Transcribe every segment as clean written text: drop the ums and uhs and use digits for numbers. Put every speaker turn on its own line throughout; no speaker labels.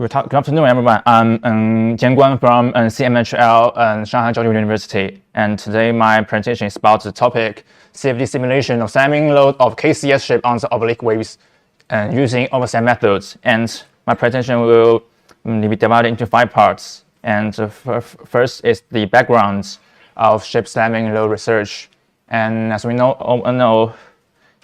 Good afternoon, everyone. I'm Jian Guan from CMHL and Shanghai Jiaoju University. And today my presentation is about the topic CFD simulation of stemming load of KCS shape on the oblique waves using overset methods. And my presentation will be divided into 5 parts. And first is the background of ship stemming load research. And as we know,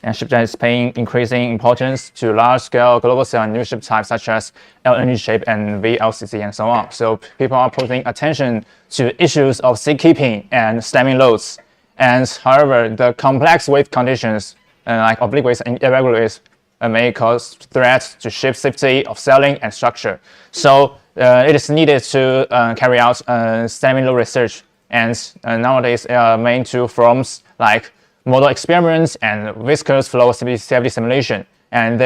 and ship is paying increasing importance to large-scale global scale and new ship types such as LNG shape and VLCC and so on. So people are putting attention to issues of seakeeping and stemming loads. And however, the complex wave conditions like oblique waves and irregular waves may cause threats to ship safety of sailing and structure. So it is needed to carry out stemming load research. And nowadays, main 2 forms like model experiments and viscous flow CFD simulation, and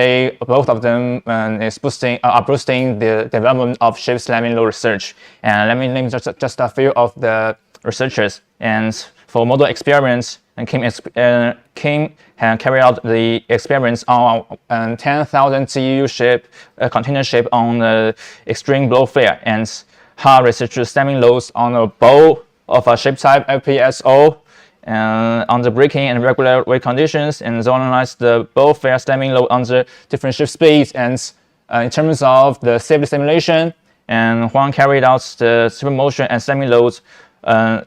both of them are boosting the development of ship stemming load research. And let me name just a few of the researchers. And for model experiments, Kim carried out the experiments on 10,000 TEU ship, container ship on the extreme blow flare, and Ha researched stemming loads on a bow of a ship type FPSO. On the braking and regular wave conditions, and analyze the bow flare stemming load under different ship speeds. And in terms of the safety simulation, and Huang carried out the supermotion and stemming loads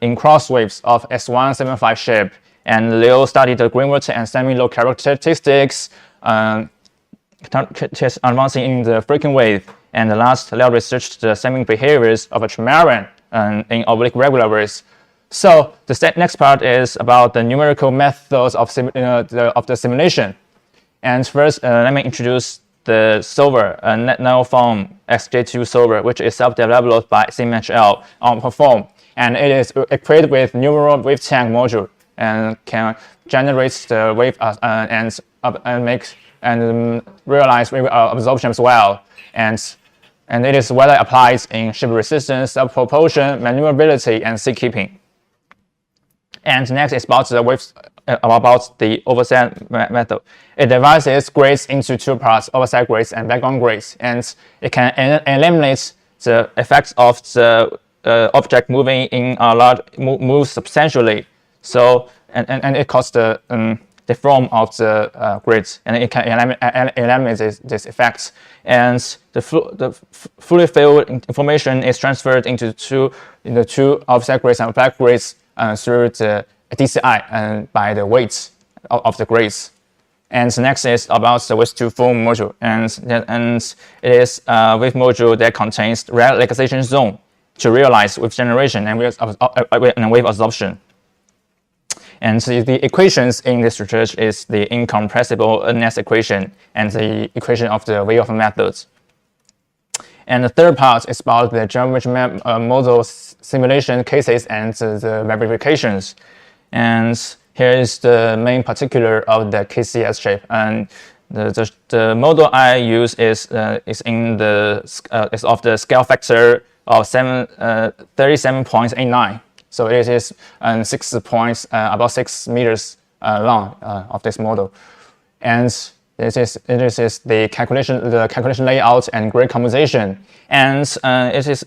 in cross waves of S175 ship, and Liu studied the green water and stemming load characteristics, advancing in the braking wave. And the last, Liu researched the stemming behaviors of a trimaran in oblique regular waves. So the next part is about the numerical methods of the simulation. And first, let me introduce the solver, net nanoform XJ2 solver, which is self-developed by CMHL on Perform. And it is equipped with numeral wave tank module and can generate the wave and realize wave absorption as well. And it is well applied in ship resistance, self-propulsion, maneuverability, and seakeeping. And next is about the overset method. It divides grades into 2 parts, overset grades and background grades, and it can eliminate the effects of the object moving in a large move substantially. So and it causes the deform of the grids, and it can eliminate this effects. And the fully filled information is transferred into the two offset grades and back grades through the DCI and by the weights of the grades. And the next is about the waste to foam module, and it is a wave module that contains relaxation zone to realize wave generation and wave absorption. And the equations in this research is the incompressible nest equation and the equation of the wave methods. And the third part is about the geometry model simulation cases and the verifications. And here is the main particular of the KCS shape. And the model I use is of the scale factor of 37.89. So it is 6 points, about 6 meters long of this model. And this is the calculation layout and grade composition. And it is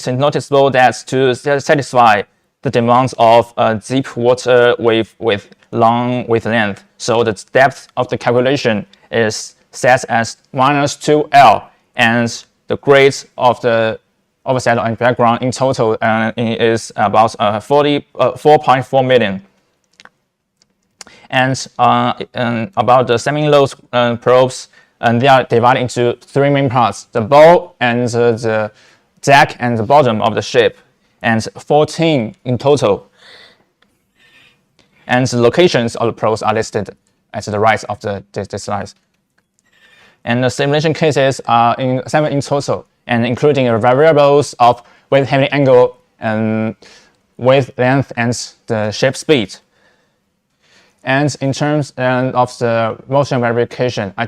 noticeable that to satisfy the demands of a deep water wave with long wavelength, so the depth of the calculation is set as -2L, and the grades of the overset and background in total is about 4.4 million. And about the stemming load probes, and they are divided into 3 main parts: the bow and the deck and the bottom of the ship, and 14 in total. And the locations of the probes are listed at the right of this slide. And the simulation cases are 7 in total, and including the variables of wave handling angle and wave length and the ship speed. And in terms of the motion verification, I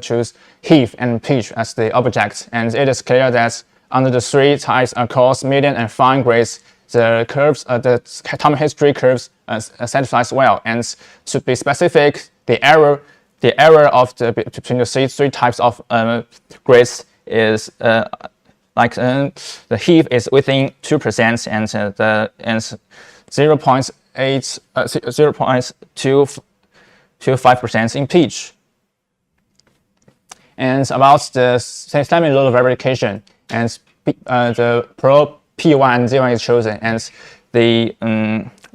choose heave and pitch as the object, and it is clear that under the 3 types coarse, medium, and fine grades, the curves, the time history curves satisfies well. And to be specific, the error of between the 3 types of grades is the heave is within 2% and the 0.25% in pitch. And about the stemming load verification, and the probe P1 and Z1 is chosen, and the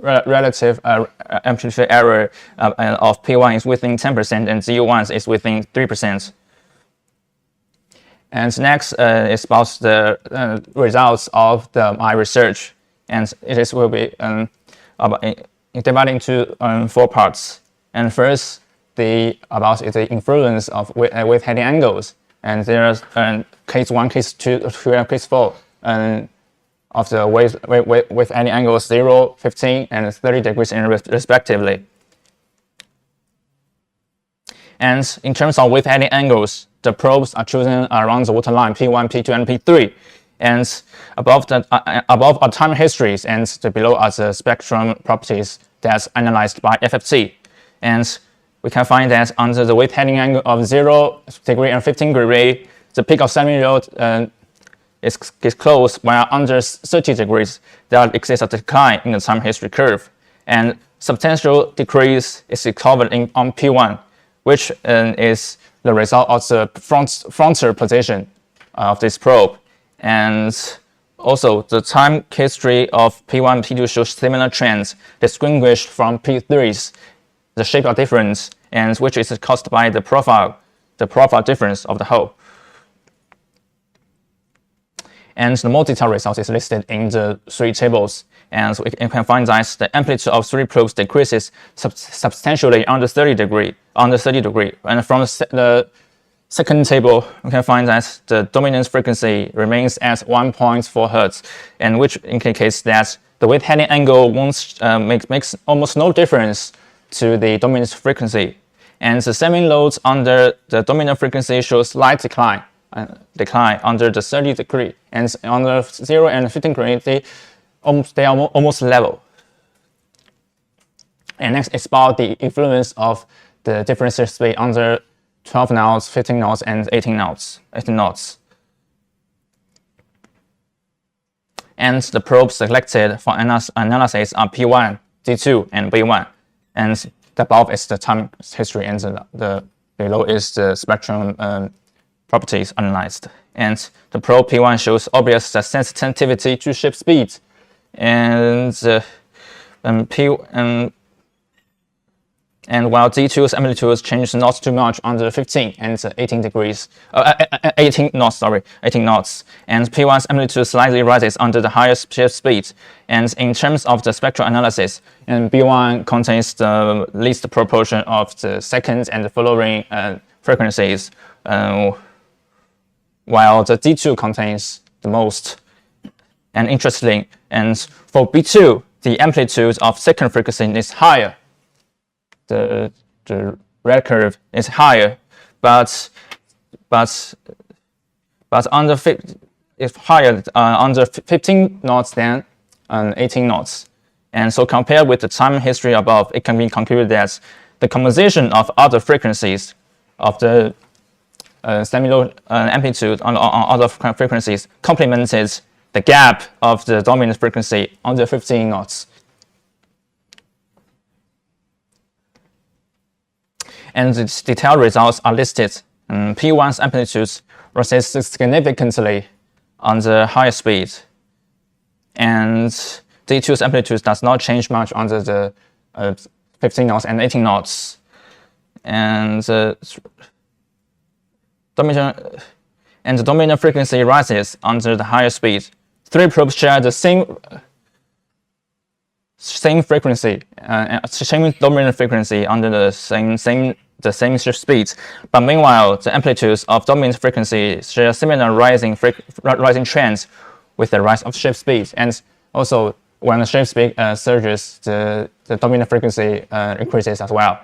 relative amplitude error of P1 is within 10% and Z1 is within 3%. And next is about the results of my research, and it will be divided into 4 parts. And first, about the influence of wave heading angles, and there's case 1, case 2, and case 4 of the wave heading angles 0, 15, and 30 degrees respectively. And in terms of wave heading angles, the probes are chosen around the waterline P1, P2, and P3. And above are time histories, and below are the spectrum properties that's analyzed by FFT. And we can find that under the wave heading angle of 0 degree and 15 degree, the peak of stemming load is close, while under 30 degrees, there exists a decline in the time history curve. And substantial decrease is recovered on P1, which is the result of the frontal position of this probe. And also, the time history of P1 and P2 shows similar trends, distinguished from P3's. The shape are different, and which is caused by the profile difference of the hole. And the more detailed result is listed in the 3 tables. And so you can find that the amplitude of 3 probes decreases substantially under 30 degree. And from the second table, we can find that the dominant frequency remains at 1.4 Hz, and which indicates that the wave heading angle makes almost no difference to the dominant frequency. And the stemming loads under the dominant frequency shows slight decline under the 30 degree, and under 0 and 15 degree, they are almost level. And next is about the influence of the differential speed under 12 knots, 15 knots, and 18 knots. And the probes selected for analysis are P1, D2, and B1. And the above is the time history, and the below is the spectrum properties analyzed. And the probe P1 shows obvious sensitivity to shift speed, and while D2's amplitude changes not too much under 15 and 18 knots. And P1's amplitude slightly rises under the highest shift speed. And in terms of the spectral analysis, and B1 contains the least proportion of the second and the following frequencies, while the D2 contains the most. And interestingly, and for B2, the amplitude of second frequency is higher. The red curve is higher, but under it's higher under 15 knots than 18 knots. And so compared with the time history above, it can be concluded that the composition of other frequencies of the stemming load amplitude on other frequencies complemented the gap of the dominant frequency under 15 knots. And the detailed results are listed. P1's amplitude rises significantly on the higher speed, and D2's amplitude does not change much under the 15 knots and 18 knots. And the dominant frequency rises under the higher speed. 3 probes share the same frequency, same dominant frequency under the same shift speeds, but meanwhile, the amplitudes of dominant frequency share similar rising trends with the rise of shift speed. And also, when the shift speed surges, the dominant frequency increases as well.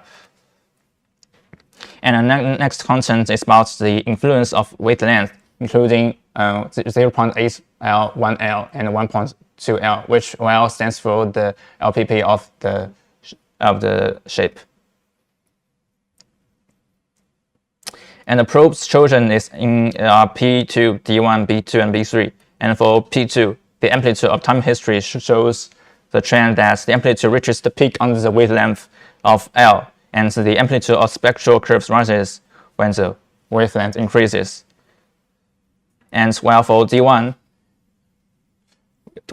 And the next content is about the influence of wavelength, including 0.8 L, 1 L, and 1.2 L, which L stands for the LPP of the shape. And the probes chosen is in P2, D1, B2, and B3. And for P2, the amplitude of time history shows the trend that the amplitude reaches the peak under the wavelength of L, and the amplitude of spectral curves rises when the wavelength increases. And while for D1,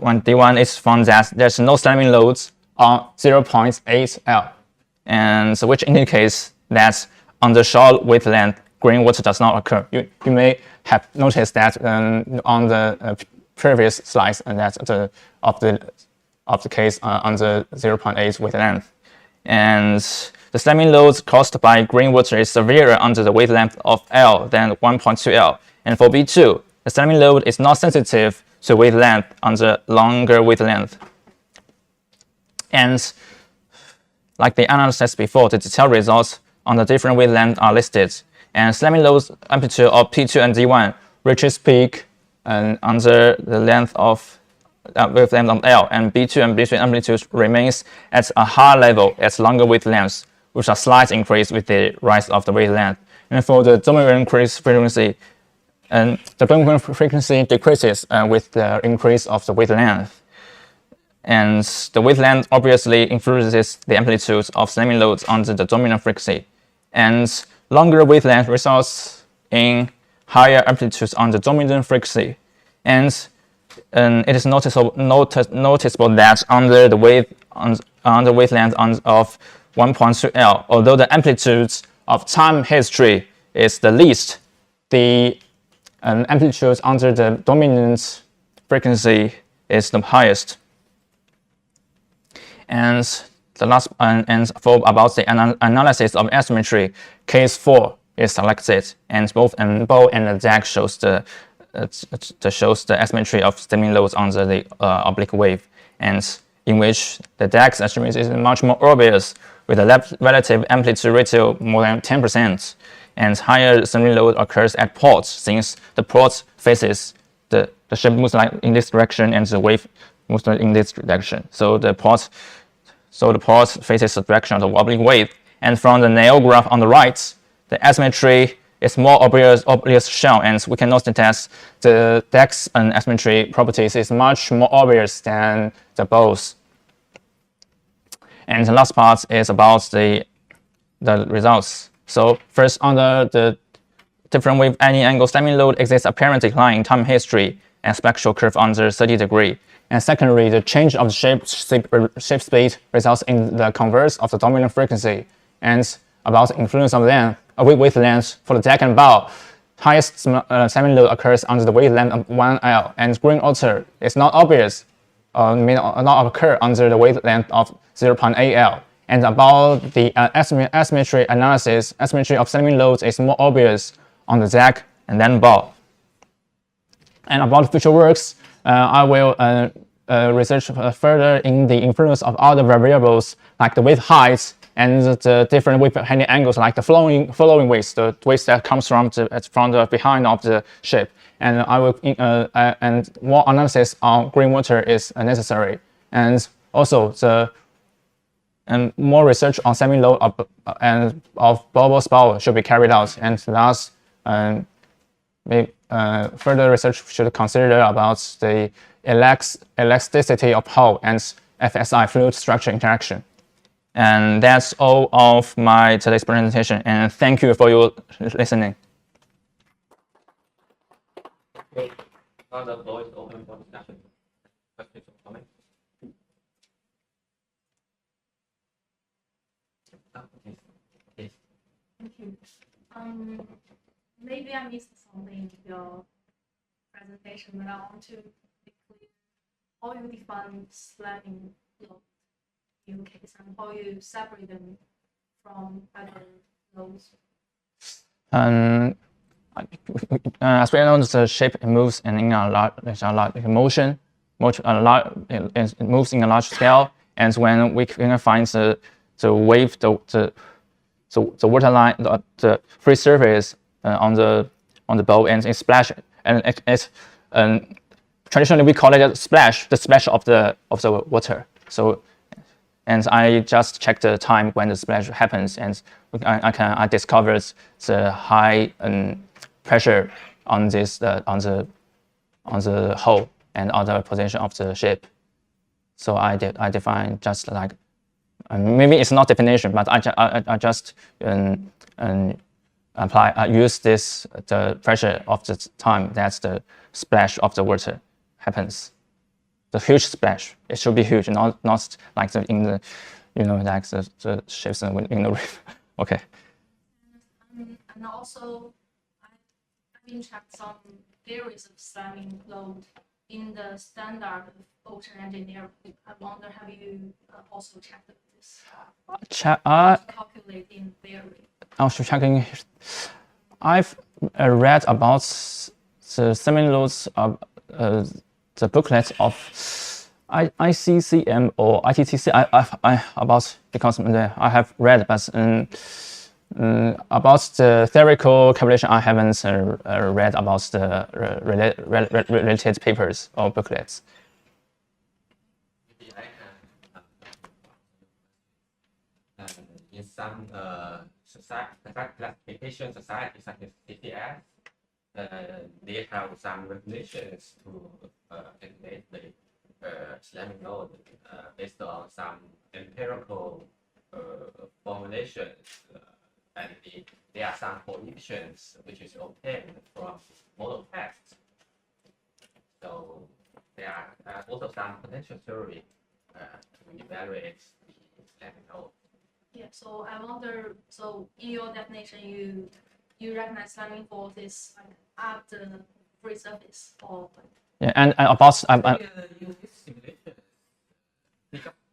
when D1 is found that there's no slamming loads on 0.8 L, and so which indicates that on the short wavelength, green water does not occur. You may have noticed that on the previous slides, and that's of the case on the 0.8 wavelength. And the slamming loads caused by green water is severer under the wavelength of L than 1.2 L. And for B2, the slamming load is not sensitive to wavelength on the longer wavelength. And like the analysis before, the detailed results on the different wavelengths are listed. And slamming loads amplitude of P2 and D1 reaches peak under the length of wavelength of L, and B2 and B3 amplitude remains at a high level at longer wavelengths, with a slight increase with the rise of the wavelength. And for the dominant increase frequency, the dominant frequency decreases with the increase of the wavelength. And the wavelength obviously influences the amplitude of slamming loads under the dominant frequency. And longer wavelength results in higher amplitudes on the dominant frequency. And it is noticeable that under the wavelength of 1.2 L, although the amplitude of time history is the least, the amplitude under the dominant frequency is the highest. And the last for about the analysis of asymmetry, case 4 is selected, and both bow and the DAG shows the asymmetry of slamming loads under the oblique wave, and in which the DAG's asymmetry is much more obvious, with a relative amplitude ratio more than 10%, and higher slamming load occurs at ports, since the port faces the shape moves like in this direction, and the wave moves in this direction. So the port faces the direction of the oblique wave. And from the nail graph on the right, the asymmetry is more obvious shown, and we can notice that the DAG's asymmetry properties is much more obvious than the bows. And the last part is about the results. So first, under the different wave any angle slamming load exists apparent decline in time history and spectral curve under 30 degree. And secondly, the change of the shape speed results in the converse of the dominant frequency. And about the influence of wavelength for the DAG and bow, highest slamming load occurs under the wavelength of 1 L, and green water is not obvious, may not occur under the wavelength of 0.8 L. And about the asymmetry analysis, asymmetry of slamming loads is more obvious on the DAG and then bow. And about future works, I will research further in the influence of other variables like the wave height and the different wave handling angles, like the flowing waves, the waves that comes from the behind of the ship. And I will and more analysis on green water is necessary. And also more research on slamming load of bulbous bow should be carried out. And thus, further research should consider about the elasticity of hull and FSI, fluid structure interaction. And that's all of my today's presentation, and thank you for your listening.
Okay. Now the floor is open for discussion. Questions or comments? Okay.
Thank you. Maybe I missed something in your presentation, but I want to be clear how you define slamming load in case and how you separate them from other loads.
As we know, the shape moves in a large motion. It moves in a large scale, and when we can find the wave, the water line, the free surface on the bow, and it splash, and it's traditionally we call it a splash, the splash of the water. So and I just checked the time when the splash happens, and I discovered the high pressure on this on the hull and other position of the ship. So I define just like maybe it's not definition, but I just use this the pressure of the time that's the splash of the water happens. The huge splash, it should be huge, not like in the like the ships in the river. Okay.
And also, I've been checked some theories of slamming load in the standard of ocean engineering. I wonder, have you also checked this? Calculate in theory.
Also checking. I've read about the semi-loads of the booklets of ICCM or ITTC. I about because I have read, but about the theoretical calculation, I haven't read about the related papers or booklets.
Maybe I can in some classification societies such as CTS, they have some regulations to calculate the slamming load based on some empirical formulations, and there are some coefficients which is obtained from model tests. So there are also some potential theory to evaluate the slamming load.
Yeah, so I wonder, so in your definition, you recognize slamming force is like at the free surface or like.
Yeah, and about
Use this simulation,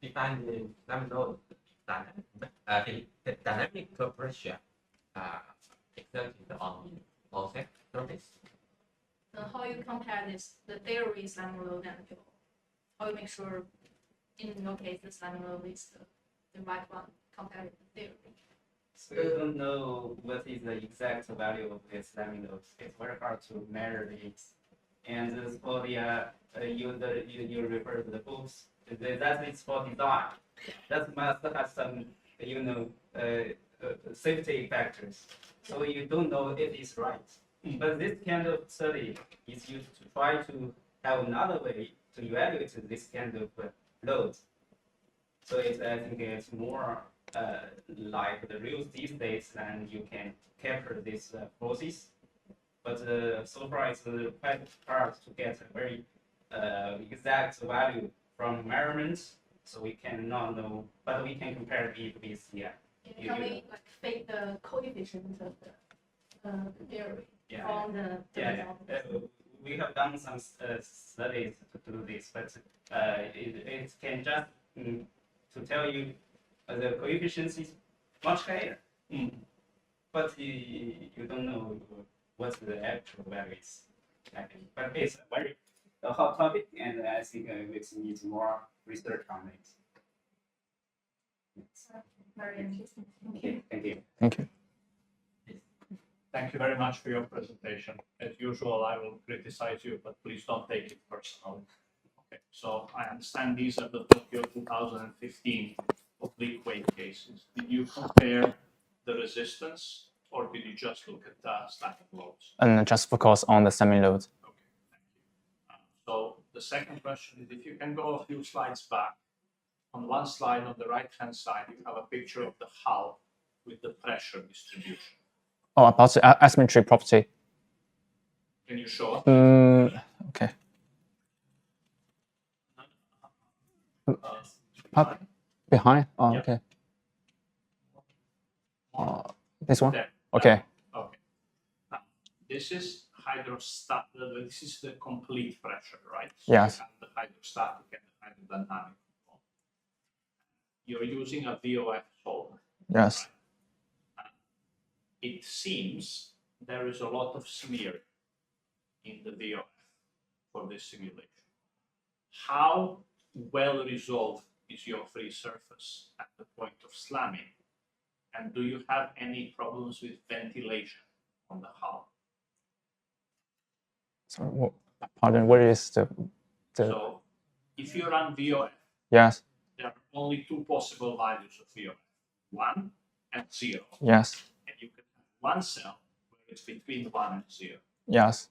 define the slamming load, the dynamic pressure exerted on the offset surface.
How you compare this, the theory slamming load and how you make sure, in your case, the slamming load is the right one compared with the theory.
We don't know what is the exact value of this slamming load. It's very hard to measure it. And this for the you refer to the books. That is for design. That must have some safety factors. So you don't know if it's right. But this kind of study is used to try to have another way to evaluate this kind of load. So I think it's more like the real these days, and you can capture this process. But so far it's quite hard to get a very exact value from measurements, so we cannot know, but we can compare it with
Can we like fake the coefficient of the theory from the result?
We have done some studies to do this, but it can just to tell you the coefficient is much higher, but you don't know what the actual value is. But it's a very hot topic, and I think we need more research on it.
Very interesting. Thank you.
Thank you.
Thank you.
Thank you very much for your presentation. As usual, I will criticize you, but please don't take it personally. Okay, so I understand these are the Tokyo 2015 oblique weight cases. Did you compare the resistance, or did you just look at the static loads?
And just focus on the semi-load.
Okay, thank you. So the second question is, if you can go a few slides back. On one slide on the right-hand side, you have a picture of the hull with the pressure distribution.
Oh, about the asymmetry property.
Can you show it?
Okay. Behind? Oh,
Yeah.
okay. This one?
There.
Okay.
Okay. Now, this is hydrostatic. This is the complete pressure, right? So
Yes.
you have the hydrostatic and the hydrodynamic. You're using a VOF solver.
Yes.
Right? It seems there is a lot of smear in the VOF for this simulation. How well resolved is your free surface at the point of slamming? And do you have any problems with ventilation on the hull?
Sorry, pardon, where is the...
So if you run VOF,
Yes.
there are only two possible values of VOF, 1 and 0.
Yes.
And you can have one cell where it's between 1 and 0.
Yes.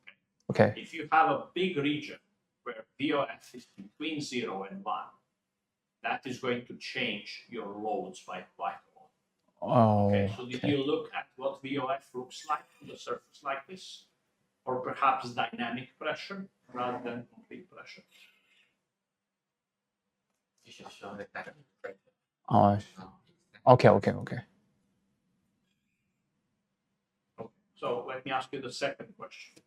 Okay.
If you have a big region where VOF is between 0 and 1, that is going to change your loads by quite a lot.
Oh.
Okay, so did you look at what VOF looks like on the surface like this? Or perhaps dynamic pressure rather than complete pressure?
You should show the dynamic pressure.
Oh. Okay. Okay. Okay.
Okay. So let me ask you the second question.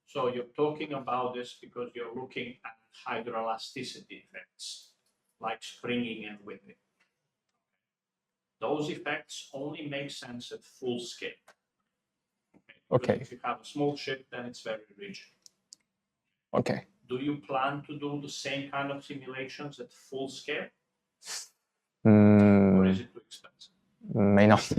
So you're talking about this because you're looking at hydroelasticity effects, like springing and whipping. Those effects only make sense at full scale.
Okay.
If you have a small ship, then it's very rigid.
Okay.
Do you plan to do the same kind of simulations at full scale, or is it too expensive?
May not.